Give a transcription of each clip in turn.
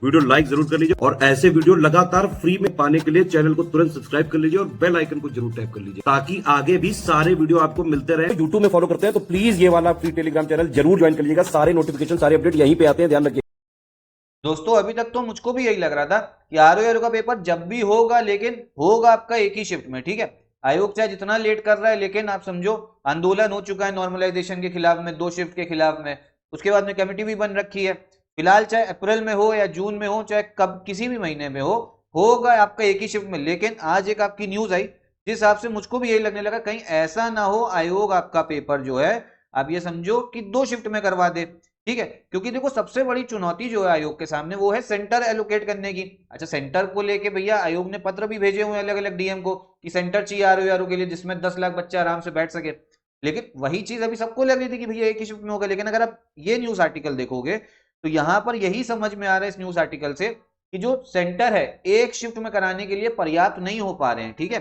Video like जरूर कर लीजिए और ऐसे वीडियो लगातार फ्री में पाने के लिए चैनल को तुरंत सब्सक्राइब कर लीजिए और बेल आइकन को जरूर टैप कर लीजिए ताकि आगे भी सारे वीडियो आपको मिलते रहे। यूट्यूब में फॉलो करते हैं तो प्लीज ये वाला फ्री टेलीग्राम चैनल जरूर ज्वाइन कर लीजिएगा। सारे नोटिफिकेशन सारे अपडेट यहीं पे आते हैं, ध्यान रखिए। दोस्तों अभी तक तो मुझको भी यही लग रहा था कि आरओ का पेपर जब भी होगा लेकिन होगा आपका एक ही शिफ्ट में, ठीक है। आयोग चाहे जितना लेट कर रहा है लेकिन आप समझो आंदोलन हो चुका है नॉर्मलाइजेशन के खिलाफ में, 2 शिफ्ट के खिलाफ में। उसके बाद में कमेटी भी बन रखी है। फिलहाल चाहे अप्रैल में हो या जून में हो, चाहे कब किसी भी महीने में हो, होगा आपका एक ही शिफ्ट में। लेकिन आज एक आपकी न्यूज आई जिस हिसाब से मुझको भी यही लगने लगा कहीं ऐसा ना हो आयोग आपका पेपर जो है आप ये समझो कि 2 शिफ्ट में करवा दे, ठीक है। क्योंकि देखो सबसे बड़ी चुनौती जो है आयोग के सामने वो है सेंटर एलोकेट करने की। अच्छा, सेंटर को लेके भैया आयोग ने पत्र भी भेजे हुए हैं अलग अलग डीएम को कि सेंटर चाहिए आरओ के लिए जिसमें 10 लाख बच्चे आराम से बैठ सके। लेकिन वही चीज अभी सबको लग रही थी कि भैया एक ही शिफ्ट में होगा। लेकिन अगर आप ये न्यूज आर्टिकल देखोगे तो यहां पर यही समझ में आ रहा है इस न्यूज आर्टिकल से कि जो सेंटर है एक शिफ्ट में कराने के लिए पर्याप्त नहीं हो पा रहे हैं, ठीक है।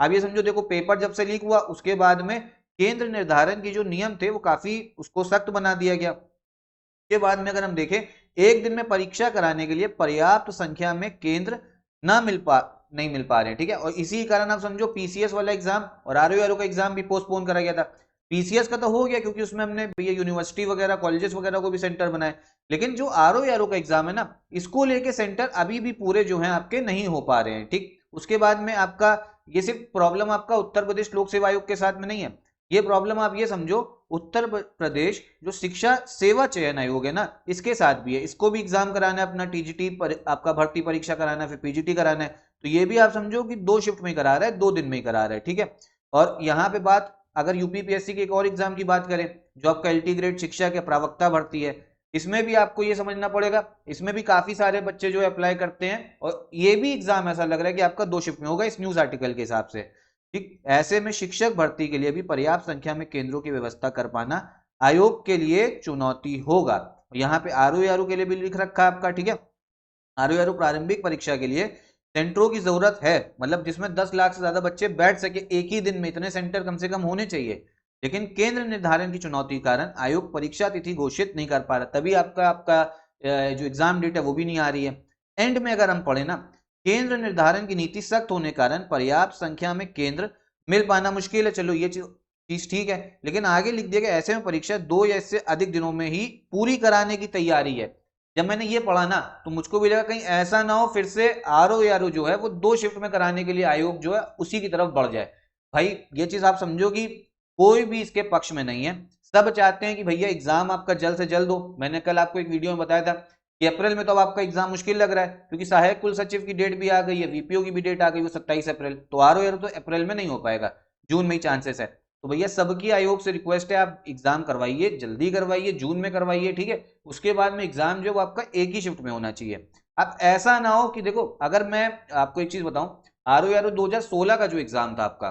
अब ये समझो, देखो पेपर जब से लीक हुआ उसके बाद में केंद्र निर्धारण की जो नियम थे वो काफी उसको सख्त बना दिया गया। के बाद में अगर हम देखें एक दिन में परीक्षा कराने के लिए पर्याप्त संख्या में केंद्र नहीं मिल पा रहे हैं, ठीक है। और इसी कारण आप समझो पीसीएस वाला एग्जाम और आरओ का एग्जाम भी पोस्टपोन करा गया था। पीसीएस का तो हो गया क्योंकि उसमें हमने यूनिवर्सिटी वगैरह कॉलेजेस वगैरह को भी सेंटर बनाए। लेकिन जो आरओ का एग्जाम है ना, इसको लेके सेंटर अभी भी पूरे जो है आपके नहीं हो पा रहे हैं, ठीक। उसके बाद में आपका ये सिर्फ प्रॉब्लम आपका उत्तर प्रदेश लोक सेवा आयोग के साथ में नहीं है, ये प्रॉब्लम आप ये समझो उत्तर प्रदेश जो शिक्षा सेवा चयन आयोग है ना इसके साथ भी है। इसको भी एग्जाम कराना है अपना, टीजीटी पर आपका भर्ती परीक्षा कराना है, फिर पीजीटी कराना है। तो ये भी आप समझो कि 2 शिफ्ट में करा रहा है, 2 दिन में करा रहा है, ठीक है। और यहाँ पे बात अगर यूपीपीएससी के एक और एग्जाम की बात करें जो आपका एलटी ग्रेड शिक्षा के प्रवक्ता भर्ती है, इसमें भी आपको ये समझना पड़ेगा, इसमें भी काफी सारे बच्चे जो अप्लाई करते हैं और ये भी एग्जाम ऐसा लग रहा है कि आपका 2 शिफ्ट में होगा इस न्यूज आर्टिकल के हिसाब से, ठीक। ऐसे में शिक्षक भर्ती के लिए भी पर्याप्त संख्या में केंद्रों की व्यवस्था कर पाना आयोग के लिए चुनौती होगा। यहाँ पे आरओ के लिए भी लिख रखा है आपका, ठीक है। आरओ प्रारंभिक परीक्षा के लिए सेंटरों की जरूरत है, मतलब जिसमें 10 लाख से ज्यादा बच्चे बैठ सके एक ही दिन में, इतने सेंटर कम से कम होने चाहिए। लेकिन केंद्र निर्धारण की चुनौती के कारण आयोग परीक्षा तिथि घोषित नहीं कर पा रहा, तभी आपका जो एग्जाम डेट है वो भी नहीं आ रही है। एंड में अगर हम पढ़े ना, केंद्र निर्धारण की नीति सख्त होने के कारण पर्याप्त संख्या में केंद्र मिल पाना मुश्किल है। चलो ये चीज ठीक है, लेकिन आगे लिख दिया गया ऐसे में परीक्षा 2 या इससे अधिक दिनों में ही पूरी कराने की तैयारी है। जब मैंने ये पढ़ा ना तो मुझको भी लगा कहीं ऐसा ना हो फिर से आरओ जो है वो 2 शिफ्ट में कराने के लिए आयोग जो है उसी की तरफ बढ़ जाए। भाई ये चीज आप समझो कि कोई भी इसके पक्ष में नहीं है, सब चाहते हैं कि भैया एग्जाम आपका जल्द से जल्द हो। मैंने कल आपको एक वीडियो में बताया था कि अप्रैल में तो अब आपका एग्जाम मुश्किल लग रहा है क्योंकि सहायक कुल सचिव की डेट भी आ गई है, वीपीओ की भी डेट आ गई वो 27 अप्रैल। तो आरओ तो अप्रैल में नहीं हो पाएगा, जून में ही चांसेस है। तो भैया सबकी आयोग से रिक्वेस्ट है आप एग्जाम करवाइए, जल्दी करवाइए, जून में करवाइए, ठीक है। उसके बाद में एग्जाम जो आपका एक ही शिफ्ट में होना चाहिए। अब ऐसा ना हो कि देखो अगर मैं आपको एक चीज बताऊं, आरओ 2016 का जो एग्जाम था आपका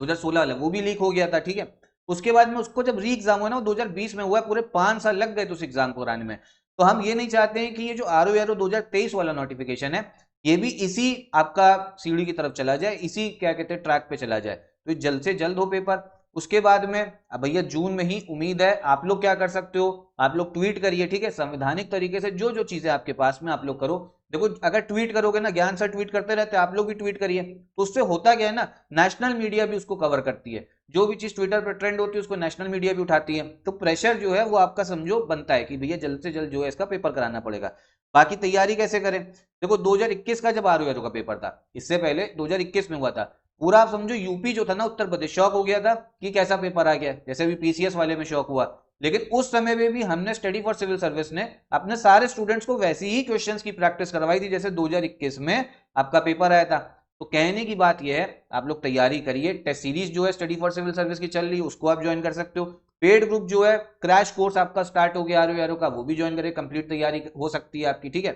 2016 वाला वो भी लीक हो गया था, ठीक है। उसके बाद में उसको जब री एग्जाम हुआ ना वो 2020 में हुआ, पूरे 5 साल लग गए उस एग्जाम को कराने में। तो हम ये नहीं चाहते हैं कि ये जो आरओ 2023 वाला नोटिफिकेशन है ये भी इसी आपका सीढ़ी की तरफ चला जाए, इसी क्या कहते हैं ट्रैक पे चला जाए। तो जल्द से जल्द हो पेपर। उसके बाद में अब भैया जून में ही उम्मीद है। आप लोग क्या कर सकते हो, आप लोग ट्वीट करिए, ठीक है। संवैधानिक तरीके से जो जो चीजें आपके पास में आप लोग करो। देखो अगर ट्वीट करोगे ना, ज्ञान सर ट्वीट करते रहते हैं, आप लोग भी ट्वीट करिए, तो उससे होता क्या है ना, नेशनल मीडिया भी उसको कवर करती है। जो भी चीज ट्विटर पर ट्रेंड होती है उसको नेशनल मीडिया भी उठाती है। तो प्रेशर जो है वो आपका समझो बनता है कि भैया जल्द से जल्द जो है इसका पेपर कराना पड़ेगा। बाकी तैयारी कैसे करें, देखो 2021 का जब आरओ का पेपर था, इससे पहले 2021 में हुआ था, पूरा आप समझो यूपी जो था ना, उत्तर प्रदेश शॉक हो गया था कि कैसा पेपर आ गया, जैसे भी पीसीएस वाले में शॉक हुआ। लेकिन उस समय में भी हमने स्टडी फॉर सिविल सर्विस ने अपने सारे स्टूडेंट्स को वैसी ही क्वेश्चंस की प्रैक्टिस करवाई थी जैसे 2021 में आपका पेपर आया था। तो कहने की बात यह है आप लोग तैयारी करिए। टेस्ट सीरीज जो है स्टडी फॉर सिविल सर्विस की चल रही है उसको आप ज्वाइन कर सकते हो। पेड ग्रुप जो है क्रैश कोर्स आपका स्टार्ट हो गया आरओ का, वो भी ज्वाइन करिए, कंप्लीट तैयारी हो सकती है आपकी, ठीक है।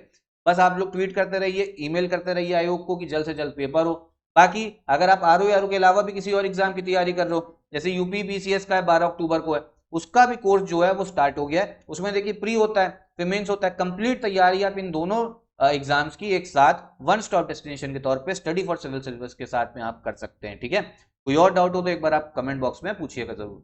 बस आप लोग ट्वीट करते रहिए, ईमेल करते रहिए आयोग को कि जल्द से जल्द पेपर हो। बाकी अगर आप आरओ के अलावा भी किसी और एग्जाम की तैयारी कर रहे हो, जैसे यूपी बीसीएस का है 12 अक्टूबर को है, उसका भी कोर्स जो है वो स्टार्ट हो गया है। उसमें देखिए प्री होता है फिर मेंस होता है, कंप्लीट तैयारी आप इन दोनों एग्जाम्स की एक साथ वन स्टॉप डेस्टिनेशन के तौर पे स्टडी फॉर सिविल सर्विस के साथ में आप कर सकते हैं, ठीक है। कोई और डाउट हो तो एक बार आप कमेंट बॉक्स में पूछिएगा जरूर।